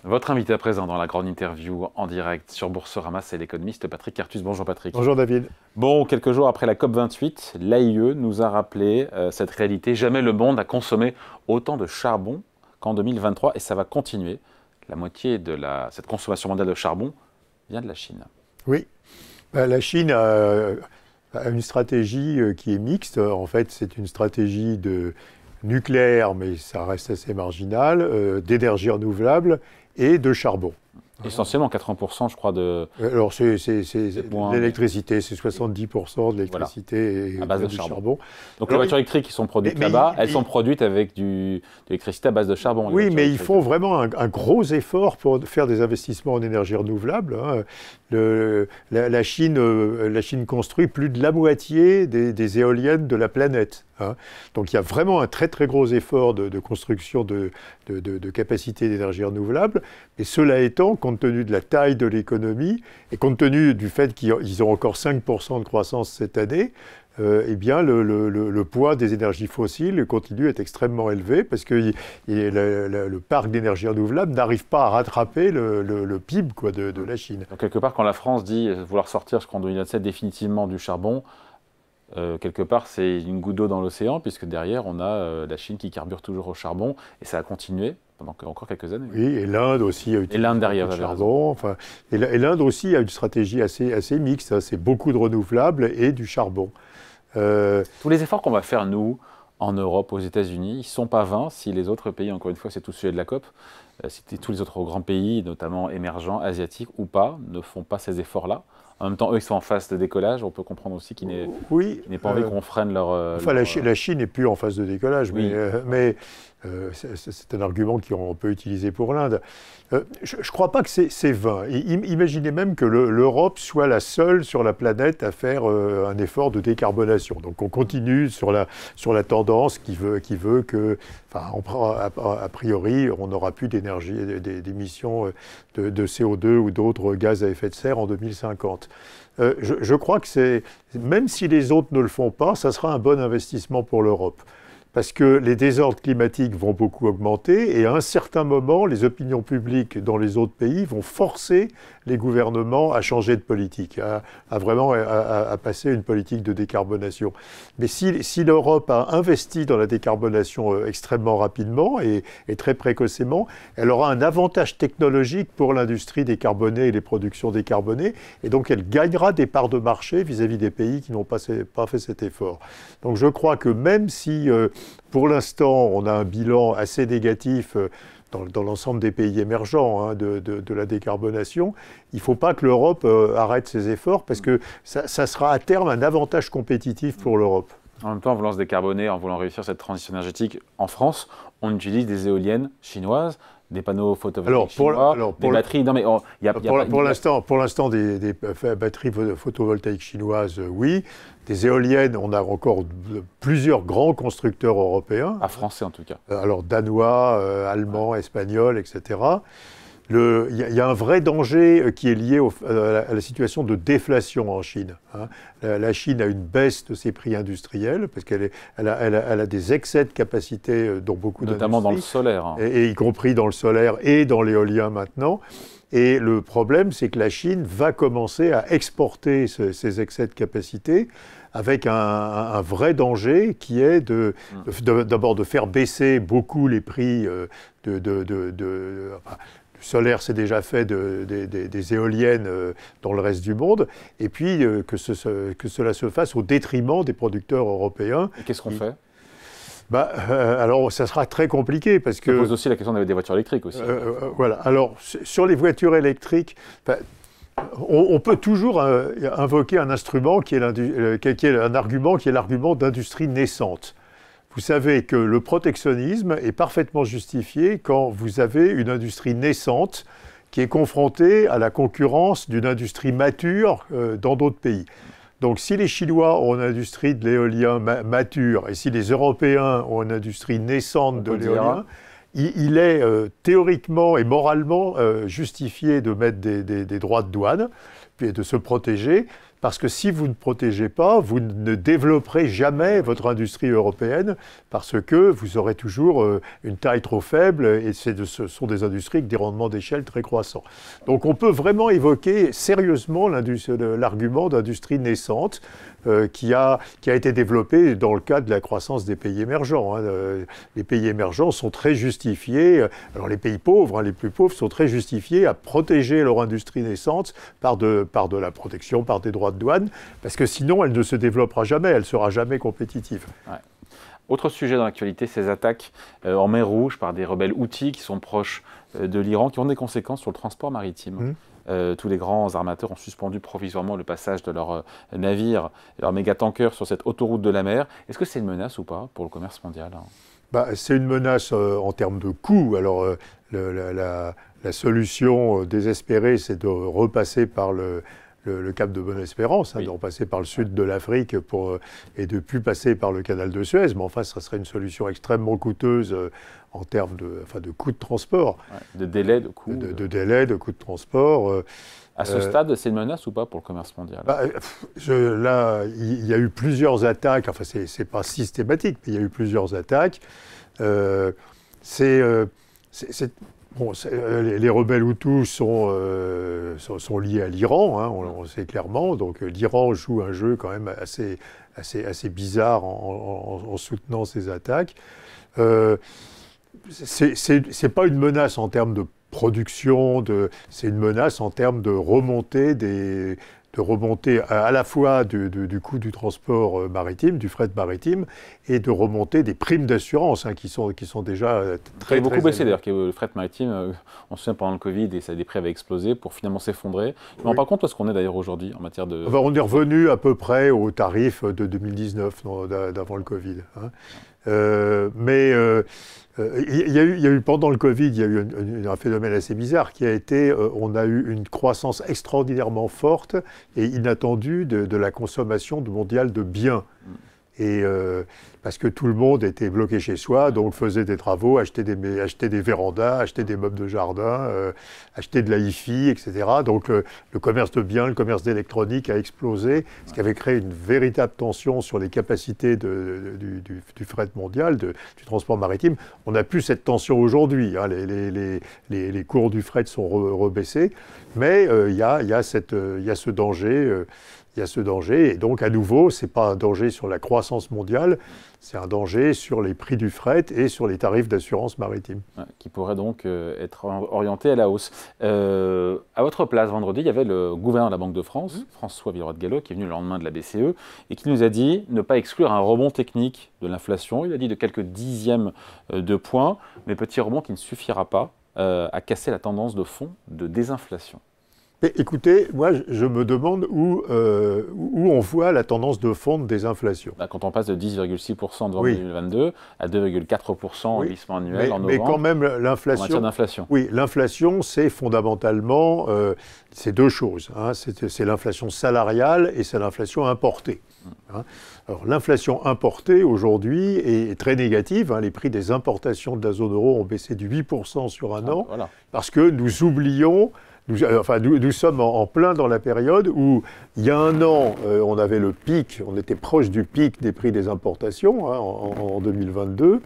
Votre invité à présent dans la grande interview en direct sur Boursorama, c'est l'économiste Patrick Artus. Bonjour Patrick. Bonjour David. Bon, quelques jours après la COP28, l'AIE nous a rappelé cette réalité. Jamais le monde a consommé autant de charbon qu'en 2023 et ça va continuer. La moitié de cette consommation mondiale de charbon vient de la Chine. Oui, la Chine a une stratégie qui est mixte. En fait, c'est une stratégie de nucléaire, mais ça reste assez marginal, d'énergie renouvelable et de charbon. Essentiellement 80%, je crois, de... Alors, l'électricité, c'est 70% de l'électricité à base de du charbon. Donc, les voitures électriques qui sont produites là-bas, elles sont produites avec de l'électricité à base de charbon. Oui, mais ils font vraiment un gros effort pour faire des investissements en énergie renouvelable. La Chine construit plus de la moitié des éoliennes de la planète. Donc il y a vraiment un très très gros effort de construction de capacités d'énergie renouvelable. Et cela étant, compte tenu de la taille de l'économie et compte tenu du fait qu'ils ont encore 5% de croissance cette année, eh bien le poids des énergies fossiles continue à être extrêmement élevé parce que le parc d'énergie renouvelable n'arrive pas à rattraper le PIB de la Chine. Donc quelque part, quand la France dit vouloir sortir, je crois en 2027, définitivement du charbon, quelque part, c'est une goutte d'eau dans l'océan, puisque derrière, on a la Chine qui carbure toujours au charbon, et ça a continué pendant encore quelques années. Oui, et l'Inde aussi a utilisé derrière, le charbon. Enfin, et l'Inde aussi a une stratégie assez mixte. C'est beaucoup de renouvelables et du charbon. Tous les efforts qu'on va faire, nous, en Europe, aux États-Unis, ils ne sont pas vains si les autres pays, encore une fois, c'est tout le sujet de la COP, si tous les autres grands pays, notamment émergents, asiatiques ou pas, ne font pas ces efforts-là. En même temps, eux, ils sont en phase de décollage. On peut comprendre aussi qu'ils n'aient pas envie qu'on freine leur... la Chine n'est plus en phase de décollage, oui. mais c'est un argument qu'on peut utiliser pour l'Inde. Je ne crois pas que c'est vain. Imaginez même que l'Europe soit la seule sur la planète à faire un effort de décarbonation. Donc on continue sur la tendance qui veut que, a priori, on n'aura plus d'émissions de CO2 ou d'autres gaz à effet de serre en 2050. Je crois que même si les autres ne le font pas, ça sera un bon investissement pour l'Europe. Parce que les désordres climatiques vont beaucoup augmenter et à un certain moment, les opinions publiques dans les autres pays vont forcer les gouvernements à changer de politique, à passer une politique de décarbonation. Mais si l'Europe a investi dans la décarbonation extrêmement rapidement et très précocement, elle aura un avantage technologique pour l'industrie décarbonée et les productions décarbonées, et donc elle gagnera des parts de marché vis-à-vis des pays qui n'ont pas fait cet effort. Donc je crois que même si pour l'instant on a un bilan assez négatif dans l'ensemble des pays émergents de la décarbonation, il ne faut pas que l'Europe arrête ses efforts parce que ça sera à terme un avantage compétitif pour l'Europe. En même temps, en voulant se décarboner, en voulant réussir cette transition énergétique, en France, on utilise des éoliennes chinoises, des panneaux photovoltaïques chinois, des batteries... Pour l'instant, des batteries photovoltaïques chinoises, oui. Des éoliennes, on a encore plusieurs grands constructeurs européens. Français en tout cas. Alors danois, allemands, espagnols, etc. Il y a un vrai danger qui est lié à la situation de déflation en Chine. La Chine a une baisse de ses prix industriels parce qu'elle a des excès de capacité dans beaucoup d'industries. Notamment dans le solaire. Et y compris dans le solaire et dans l'éolien maintenant. Et le problème, c'est que la Chine va commencer à exporter ces excès de capacité avec un vrai danger qui est d'abord de faire baisser beaucoup les prix du solaire, c'est déjà fait des éoliennes dans le reste du monde, et puis que cela se fasse au détriment des producteurs européens. Et qu'est-ce qu'on fait ? Alors, ça sera très compliqué parce que... Ça pose aussi la question des voitures électriques aussi. Voilà. Alors, sur les voitures électriques, on peut toujours invoquer un instrument qui est un argument qui est l'argument d'industrie naissante. Vous savez que le protectionnisme est parfaitement justifié quand vous avez une industrie naissante qui est confrontée à la concurrence d'une industrie mature dans d'autres pays. Donc si les Chinois ont une industrie de l'éolien mature et si les Européens ont une industrie naissante de l'éolien, il est théoriquement et moralement justifié de mettre des droits de douane et de se protéger parce que si vous ne protégez pas, vous ne développerez jamais votre industrie européenne, parce que vous aurez toujours une taille trop faible, et ce sont des industries avec des rendements d'échelle très croissants. Donc on peut vraiment évoquer sérieusement l'argument d'industrie naissante, qui a été développé dans le cadre de la croissance des pays émergents. Les pays émergents sont très justifiés, alors les pays pauvres, les plus pauvres, sont très justifiés à protéger leur industrie naissante par de la protection, par des droits de douane, parce que sinon elle ne se développera jamais, elle ne sera jamais compétitive. Ouais. Autre sujet dans l'actualité, ces attaques en mer Rouge par des rebelles houthis qui sont proches de l'Iran, qui ont des conséquences sur le transport maritime. Tous les grands armateurs ont suspendu provisoirement le passage de leurs navires et leurs méga-tankers sur cette autoroute de la mer. Est-ce que c'est une menace ou pas pour le commerce mondial? C'est une menace en termes de coût. Alors, la solution désespérée, c'est de repasser par le cap de Bonne-Espérance, de repasser par le sud de l'Afrique et de ne plus passer par le canal de Suez. Mais enfin, ça serait une solution extrêmement coûteuse en termes de coûts de transport. De délai, de coûts. De délai, de coûts de transport. À ce stade, c'est une menace ou pas pour le commerce mondial? Là, il y a eu plusieurs attaques. Enfin, c'est pas systématique, mais il y a eu plusieurs attaques. Les rebelles Hutus sont liés à l'Iran, on le sait clairement. Donc l'Iran joue un jeu quand même assez bizarre en soutenant ces attaques. C'est pas une menace en termes de production, c'est une menace en termes de remontée à la fois du coût du transport maritime, du fret maritime, et de remontée des primes d'assurance qui sont déjà très élevées. Beaucoup baissé d'ailleurs, le fret maritime, on se souvient pendant le Covid, et les prix avaient explosé pour finalement s'effondrer. Je ne me rends pas compte où est-ce qu'on est d'ailleurs aujourd'hui en matière de... On est revenu à peu près au tarif de 2019, d'avant le Covid. Il y a eu pendant le Covid, il y a eu un phénomène assez bizarre qui a été, on a eu une croissance extraordinairement forte et inattendue de la consommation mondiale de biens. Et parce que tout le monde était bloqué chez soi, donc faisait des travaux, achetait des vérandas, achetait des meubles de jardin, achetait de la hi-fi, etc. Donc le commerce de biens, le commerce d'électronique a explosé, ce qui avait créé une véritable tension sur les capacités du fret mondial, du transport maritime. On n'a plus cette tension aujourd'hui. Les cours du fret sont rebaissés, mais il y a ce danger. Il y a ce danger, et donc à nouveau, ce n'est pas un danger sur la croissance mondiale, c'est un danger sur les prix du fret et sur les tarifs d'assurance maritime. Qui pourrait donc être orienté à la hausse. À votre place, vendredi, il y avait le gouverneur de la Banque de France, François Villeroy-de-Galhau, qui est venu le lendemain de la BCE, et qui nous a dit ne pas exclure un rebond technique de l'inflation. Il a dit de quelques dixièmes de points, mais petit rebond qui ne suffira pas à casser la tendance de fond de désinflation. Mais écoutez, moi je me demande où on voit la tendance de fond de désinflation. Quand on passe de 10,6% en novembre 2022 à 2,4% en glissement annuel en novembre. Mais quand même, l'inflation. En matière d'inflation. Oui, l'inflation, c'est fondamentalement c'est deux choses. C'est l'inflation salariale et c'est l'inflation importée. Alors l'inflation importée aujourd'hui est très négative. Les prix des importations de la zone euro ont baissé de 8% sur un an parce que nous oublions. Nous sommes en plein dans la période où, il y a un an, on avait le pic, on était proche du pic des prix des importations en 2022,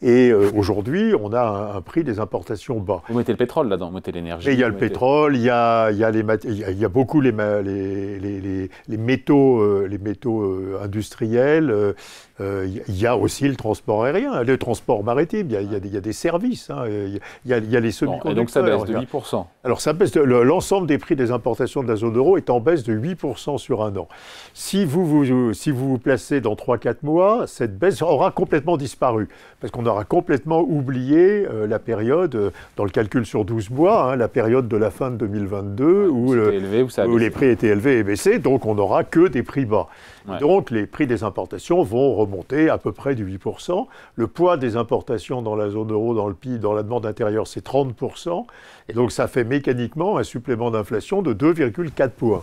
et aujourd'hui, on a un prix des importations bas. Vous mettez le pétrole là-dedans, vous mettez l'énergie. Et il y a le pétrole, il y a beaucoup les métaux industriels, il y a aussi le transport aérien, le transport maritime, il y a des services, il y a les semi-conducteurs. Et donc ça baisse de 8%. Alors ça baisse, l'ensemble des prix des importations de la zone euro est en baisse de 8% sur un an. Si vous vous placez dans 3-4 mois, cette baisse aura complètement disparu, parce qu'on aura complètement oublié la période, dans le calcul sur 12 mois, la période de la fin de 2022, où les prix étaient élevés et baissés, donc on n'aura que des prix bas. Donc les prix des importations vont remonter à peu près de 8%. Le poids des importations dans la zone euro, dans le PIB, dans la demande intérieure, c'est 30%. Et donc ça fait mécaniquement un supplément d'inflation de 2,4 points.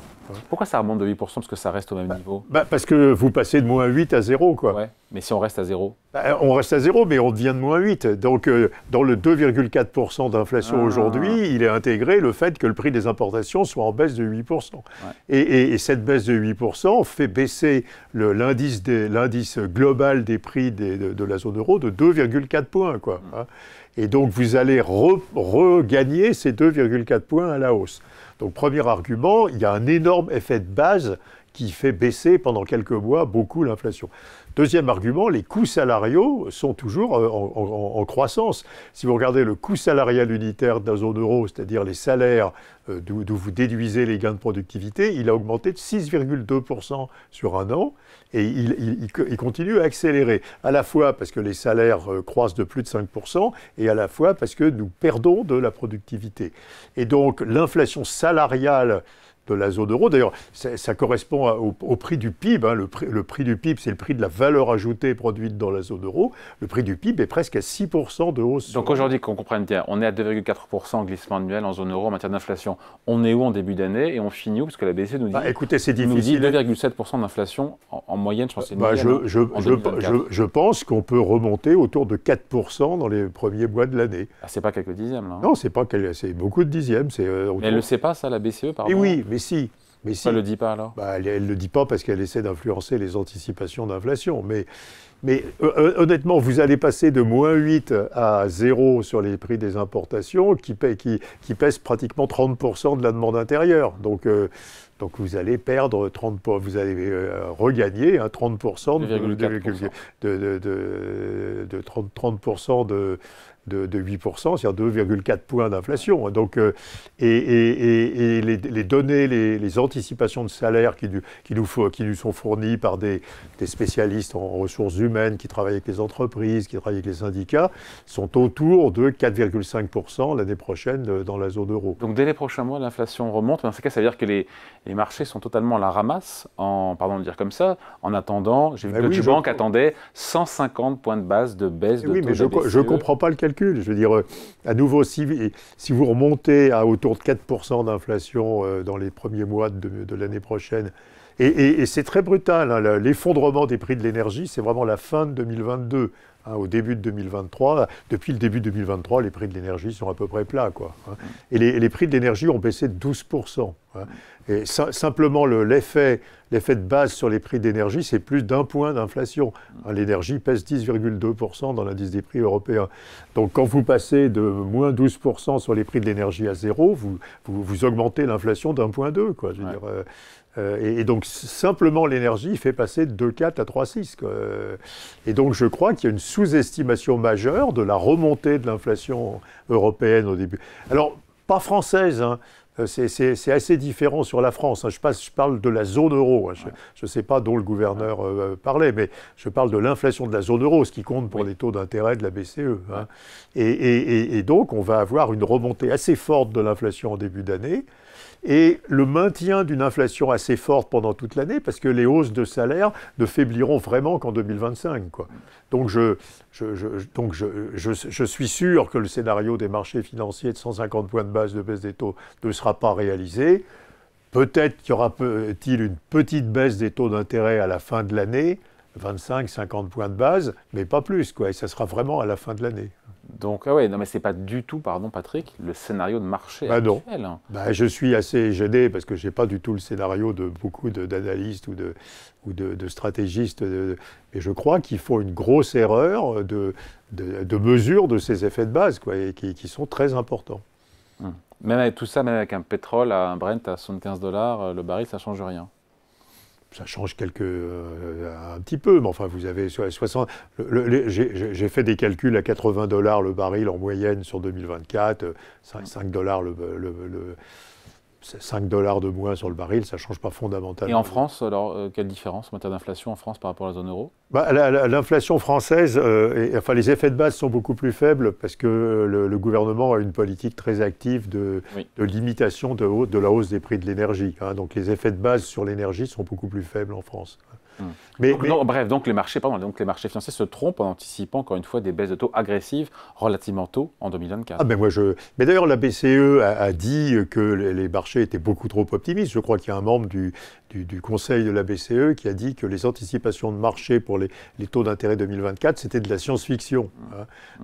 Pourquoi ça remonte de 8%? Parce que ça reste au même niveau. Parce que vous passez de -8 à 0, quoi. Mais si on reste à zéro? On reste à zéro, mais on devient de moins 8. Donc, dans le 2,4% d'inflation aujourd'hui, il est intégré le fait que le prix des importations soit en baisse de 8%. Ouais. Et cette baisse de 8% fait baisser l'indice global des prix de la zone euro de 2,4 points, quoi. Et donc, vous allez regagner ces 2,4 points à la hausse. Donc, premier argument, il y a un énorme effet de base qui fait baisser pendant quelques mois beaucoup l'inflation. Deuxième argument, les coûts salariaux sont toujours en croissance. Si vous regardez le coût salarial unitaire de la zone euro, c'est-à-dire les salaires d'où vous déduisez les gains de productivité, il a augmenté de 6,2% sur un an et il continue à accélérer, à la fois parce que les salaires croissent de plus de 5% et à la fois parce que nous perdons de la productivité. Et donc l'inflation salariale de la zone euro. D'ailleurs, ça correspond au prix du PIB. Hein. Le prix du PIB, c'est le prix de la valeur ajoutée produite dans la zone euro. Le prix du PIB est presque à 6% de hausse. Donc aujourd'hui, qu'on comprenne bien, on est à 2,4% en glissement annuel en zone euro en matière d'inflation. On est où en début d'année et on finit où? Parce que la BCE nous dit, écoutez, c'est difficile. Nous dit 2,7% d'inflation en moyenne, je pense. Je pense qu'on peut remonter autour de 4% dans les premiers mois de l'année. Ah, c'est pas quelques dixièmes, là. Hein. Non, c'est beaucoup de dixièmes. Mais elle ne le sait pas, ça, la BCE, pardon. Et oui, mais si. Pourquoi elle ne le dit pas alors? Elle ne le dit pas parce qu'elle essaie d'influencer les anticipations d'inflation. Mais honnêtement, vous allez passer de moins 8 à 0 sur les prix des importations qui pèsent pratiquement 30% de la demande intérieure. Donc vous allez perdre 30%, vous allez regagner 30% de 30% de 8%, c'est-à-dire 2,4 points d'inflation. Donc, et les données, les anticipations de salaire qui nous sont fournies par des spécialistes en ressources humaines qui travaillent avec les entreprises, qui travaillent avec les syndicats, sont autour de 4,5% l'année prochaine dans la zone euro. Donc dès les prochains mois, l'inflation remonte. Dans ce cas, ça veut dire que les marchés sont totalement à la ramasse, pardon de le dire comme ça, en attendant, j'ai vu que Deutsche Bank attendait 150 points de base de baisse de taux. Oui, mais je ne comprends pas le calcul. Je veux dire, à nouveau, si vous remontez à autour de 4% d'inflation dans les premiers mois de l'année prochaine, et c'est très brutal, hein, l'effondrement des prix de l'énergie, c'est vraiment la fin de 2022. Hein, au début de 2023, depuis le début de 2023, les prix de l'énergie sont à peu près plats, quoi, hein. Et les prix de l'énergie ont baissé de 12%. Hein. Et simplement l'effet de base sur les prix d'énergie, c'est plus d'1 point d'inflation. Hein, l'énergie pèse 10,2% dans l'indice des prix européens. Donc quand vous passez de moins 12% sur les prix de l'énergie à zéro, vous augmentez l'inflation d'1,2 point, quoi. Je veux dire, et donc, simplement, l'énergie fait passer de 2,4 à 3,6. Et donc, je crois qu'il y a une sous-estimation majeure de la remontée de l'inflation européenne au début. Alors, pas française, hein. C'est assez différent sur la France. Hein. Je parle de la zone euro. Hein. Je ne sais pas dont le gouverneur parlait, mais je parle de l'inflation de la zone euro, ce qui compte pour les taux d'intérêt de la BCE. Hein. Et donc, on va avoir une remontée assez forte de l'inflation en début d'année. Et le maintien d'une inflation assez forte pendant toute l'année, parce que les hausses de salaire ne faibliront vraiment qu'en 2025. Quoi. Donc je suis sûr que le scénario des marchés financiers de 150 points de base de baisse des taux ne sera pas réalisé. Peut-être qu'il y aura-t-il une petite baisse des taux d'intérêt à la fin de l'année, 25-50 points de base, mais pas plus, quoi. Et ça sera vraiment à la fin de l'année. Donc, ah ouais, non, mais ce n'est pas du tout, pardon Patrick, le scénario de marché actuel. Non. Je suis assez gêné parce que je n'ai pas du tout le scénario de beaucoup d'analystes ou de stratégistes. Mais je crois qu'il faut une grosse erreur de mesure de ces effets de base, quoi, et qui sont très importants. Même avec tout ça, même avec un pétrole, un Brent à $75, le baril, ça ne change rien. Ça change un petit peu, mais enfin, vous avez 60... J'ai fait des calculs à $80 le baril en moyenne sur 2024, $5 5 $5 de moins sur le baril, ça ne change pas fondamentalement. Et en France, alors, quelle différence en matière d'inflation en France par rapport à la zone euro? L'inflation française, les effets de base sont beaucoup plus faibles parce que le gouvernement a une politique très active de limitation de la hausse des prix de l'énergie. Hein, donc les effets de base sur l'énergie sont beaucoup plus faibles en France. Bref, donc les marchés financiers se trompent en anticipant encore une fois des baisses de taux agressives relativement tôt en 2024. Mais d'ailleurs, la BCE a dit que les marchés étaient beaucoup trop optimistes. Je crois qu'il y a un membre du conseil de la BCE qui a dit que les anticipations de marché pour les taux d'intérêt 2024, c'était de la science-fiction.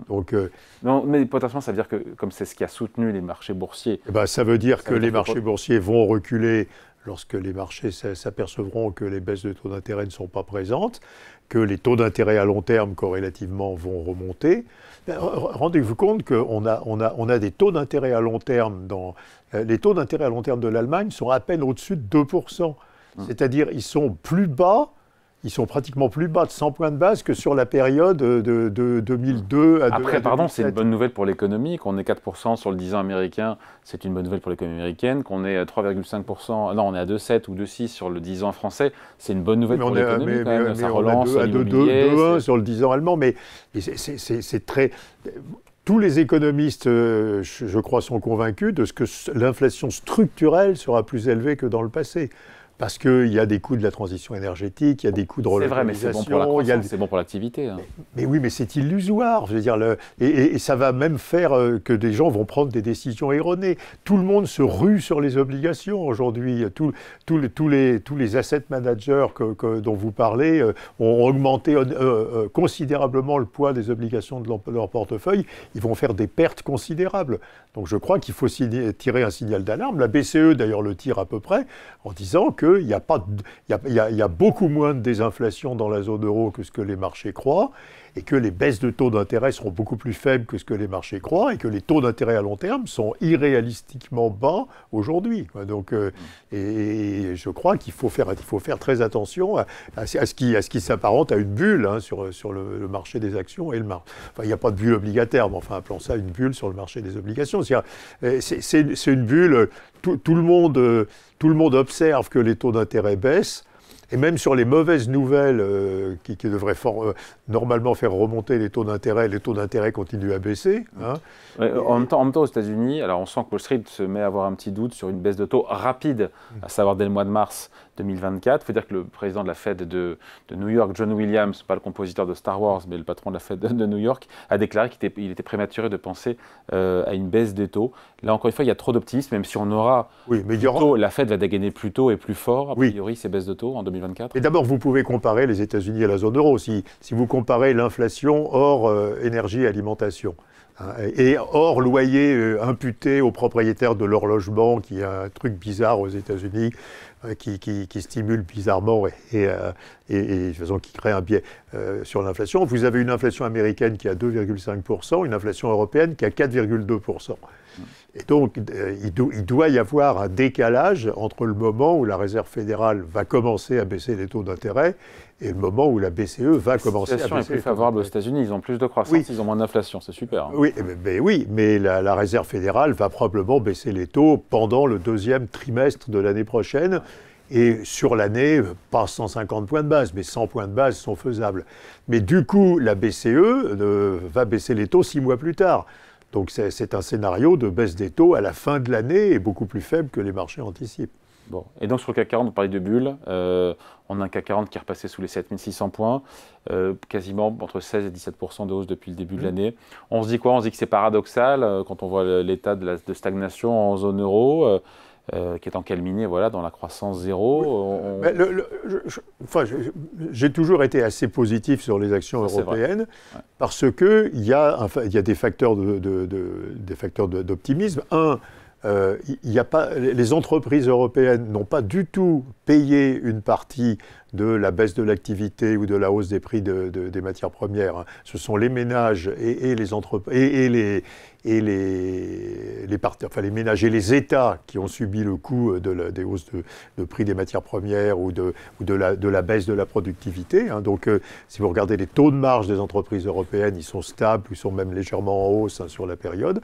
Donc, non, mais potentiellement, ça veut dire que, comme c'est ce qui a soutenu les marchés boursiers... ça veut dire que les marchés boursiers vont reculer lorsque les marchés s'apercevront que les baisses de taux d'intérêt ne sont pas présentes, que les taux d'intérêt à long terme, corrélativement, vont remonter. Rendez-vous compte qu'on a des taux d'intérêt à long terme les taux d'intérêt à long terme de l'Allemagne sont à peine au-dessus de 2%. C'est-à-dire ils sont plus bas, ils sont pratiquement plus bas de 100 points de base que sur la période de 2002 à 2007. Après, pardon, c'est une bonne nouvelle pour l'économie. Qu'on ait 4% sur le 10 ans américain, c'est une bonne nouvelle pour l'économie américaine. Qu'on ait 3,5%, non, on est à 2,7 ou 2,6 sur le 10 ans français, c'est une bonne nouvelle pour l'économie quand même. Ça relance l'immobilier. 2,1 sur le 10 ans allemand, mais c'est très... Tous les économistes, je crois, sont convaincus de ce que l'inflation structurelle sera plus élevée que dans le passé. Parce qu'il y a des coûts de la transition énergétique, il y a des coûts de relocalisation. C'est vrai, mais c'est bon pour la croissance, c'est bon pour l'activité. Hein. Mais oui, mais c'est illusoire. Je veux dire, et ça va même faire que des gens vont prendre des décisions erronées. Tout le monde se rue sur les obligations aujourd'hui. Tous les asset managers dont vous parlez ont augmenté considérablement le poids des obligations de leur portefeuille. Ils vont faire des pertes considérables. Donc je crois qu'il faut tirer un signal d'alarme. La BCE, d'ailleurs, le tire à peu près en disant qu'il y a beaucoup moins de désinflation dans la zone euro que ce que les marchés croient, et que les baisses de taux d'intérêt seront beaucoup plus faibles que ce que les marchés croient, et que les taux d'intérêt à long terme sont irréalistiquement bas aujourd'hui. Donc, et je crois qu'il faut faire très attention à ce qui s'apparente à une bulle sur le marché des actions et le marché. Enfin, il n'y a pas de bulle obligataire, mais enfin, appelons ça une bulle sur le marché des obligations. C'est une bulle, tout le monde observe que les taux d'intérêt baissent. Et même sur les mauvaises nouvelles qui devraient normalement faire remonter les taux d'intérêt continuent à baisser. Hein. Ouais, en même temps, aux États-Unis, alors on sent que Wall Street se met à avoir un petit doute sur une baisse de taux rapide, à savoir dès le mois de mars 2024. Il faut dire que le président de la Fed de New York, John Williams, pas le compositeur de Star Wars, mais le patron de la Fed de New York, a déclaré qu'il était prématuré de penser à une baisse des taux. Là, encore une fois, il y a trop d'optimisme, même si on aura... Oui, mais la Fed va dégainer plus tôt et plus fort, a priori, ces baisses de taux en 2024. Et d'abord, vous pouvez comparer les États-Unis à la zone euro. Si vous comparez l'inflation hors énergie et alimentation, et hors loyer imputé aux propriétaires de leur logement, qui est un truc bizarre aux États-Unis, qui stimule bizarrement et qui crée un biais sur l'inflation. Vous avez une inflation américaine qui est à 2,5%, une inflation européenne qui est à 4,2%. Et donc, il doit y avoir un décalage entre le moment où la Réserve fédérale va commencer à baisser les taux d'intérêt et le moment où la BCE va commencer à baisser les taux d'intérêt. La situation est plus favorable aux États-Unis, ils ont plus de croissance, ils ont moins d'inflation, c'est super. Hein. Oui, mais la Réserve fédérale va probablement baisser les taux pendant le deuxième trimestre de l'année prochaine. Et sur l'année, pas 150 points de base, mais 100 points de base sont faisables. Mais du coup, la BCE va baisser les taux 6 mois plus tard. Donc c'est un scénario de baisse des taux à la fin de l'année et beaucoup plus faible que les marchés anticipent. Bon. Et donc sur le CAC 40, on parlait de bulles. On a un CAC 40 qui est repassé sous les 7600 points, quasiment entre 16 et 17% de hausse depuis le début de l'année. On se dit quoi? On se dit que c'est paradoxal quand on voit l'état de stagnation en zone euro. Qui est encalminé dans la croissance zéro. J'ai toujours été assez positif sur les actions européennes parce qu'il y a des facteurs d'optimisme. Les entreprises européennes n'ont pas du tout payé une partie de la baisse de l'activité ou de la hausse des prix des matières premières. Hein. Ce sont les ménages et les entreprises les ménages et les États qui ont subi le coût des hausses de prix des matières premières ou de la baisse de la productivité. Hein. Donc, si vous regardez les taux de marge des entreprises européennes, ils sont stables, ils sont même légèrement en hausse sur la période.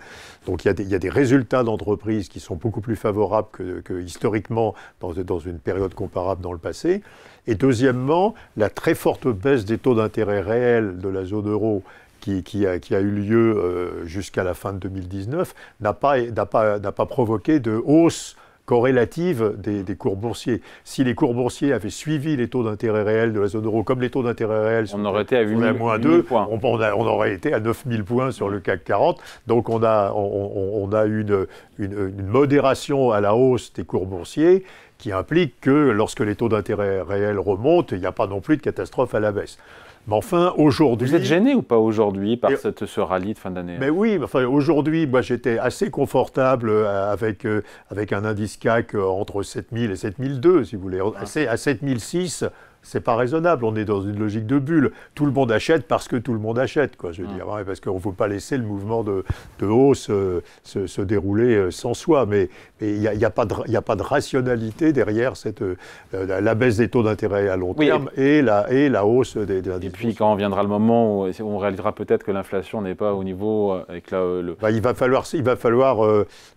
Donc, il y a des résultats d'entreprises qui sont beaucoup plus favorables que historiquement dans une période comparable dans le passé. Et deuxièmement, la très forte baisse des taux d'intérêt réels de la zone euro qui a eu lieu jusqu'à la fin de 2019 n'a pas provoqué de hausse corrélative des cours boursiers. Si les cours boursiers avaient suivi les taux d'intérêt réels de la zone euro, comme les taux d'intérêt réels on aurait été à 8 000 moins 2, points. On aurait été à 9 000 points sur le CAC 40. Donc on a une modération à la hausse des cours boursiers qui implique que lorsque les taux d'intérêt réels remontent, il n'y a pas non plus de catastrophe à la baisse. Mais enfin, aujourd'hui... Vous êtes gêné ou pas aujourd'hui par ce rallye de fin d'année? Mais oui, enfin, aujourd'hui, moi j'étais assez confortable avec un indice CAC entre 7000 et 7002, si vous voulez. À 7006, c'est pas raisonnable, on est dans une logique de bulle. Tout le monde achète parce que tout le monde achète, quoi, je veux dire, parce qu'on ne faut pas laisser le mouvement de hausse se dérouler sans soi. Mais il n'y a pas de rationalité derrière la baisse des taux d'intérêt à long terme et la hause des indices. Et puis quand viendra le moment où on réalisera peut-être que l'inflation n'est pas au niveau avec il va falloir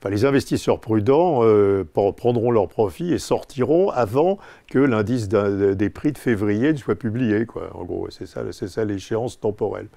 les investisseurs prudents prendront leurs profits et sortiront avant que l'indice des prix de février ne soit publié, quoi. En gros, c'est ça l'échéance temporelle.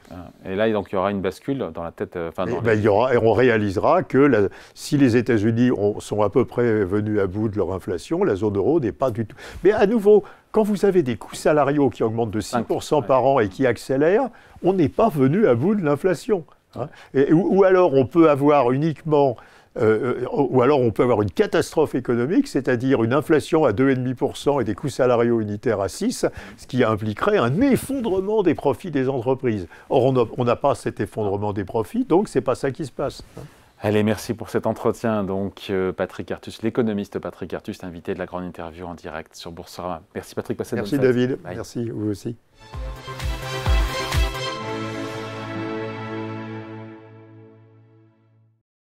Et là, donc, il y aura une bascule dans la tête... on réalisera que si les États-Unis sont à peu près venus à bout de leur inflation, la zone euro n'est pas du tout... Mais à nouveau, quand vous avez des coûts salariaux qui augmentent de 6% par an et qui accélèrent, on n'est pas venu à bout de l'inflation. Hein. Ou alors on peut avoir uniquement... ou alors on peut avoir une catastrophe économique, c'est-à-dire une inflation à 2,5% et des coûts salariaux unitaires à 6%, ce qui impliquerait un effondrement des profits des entreprises. Or, on n'a pas cet effondrement des profits, donc ce n'est pas ça qui se passe. Allez, merci pour cet entretien. Donc, Patrick Artus, l'économiste Patrick Artus, invité de la grande interview en direct sur Boursorama. Merci Patrick, passez une bonne fête. Merci David, Bye. Merci vous aussi.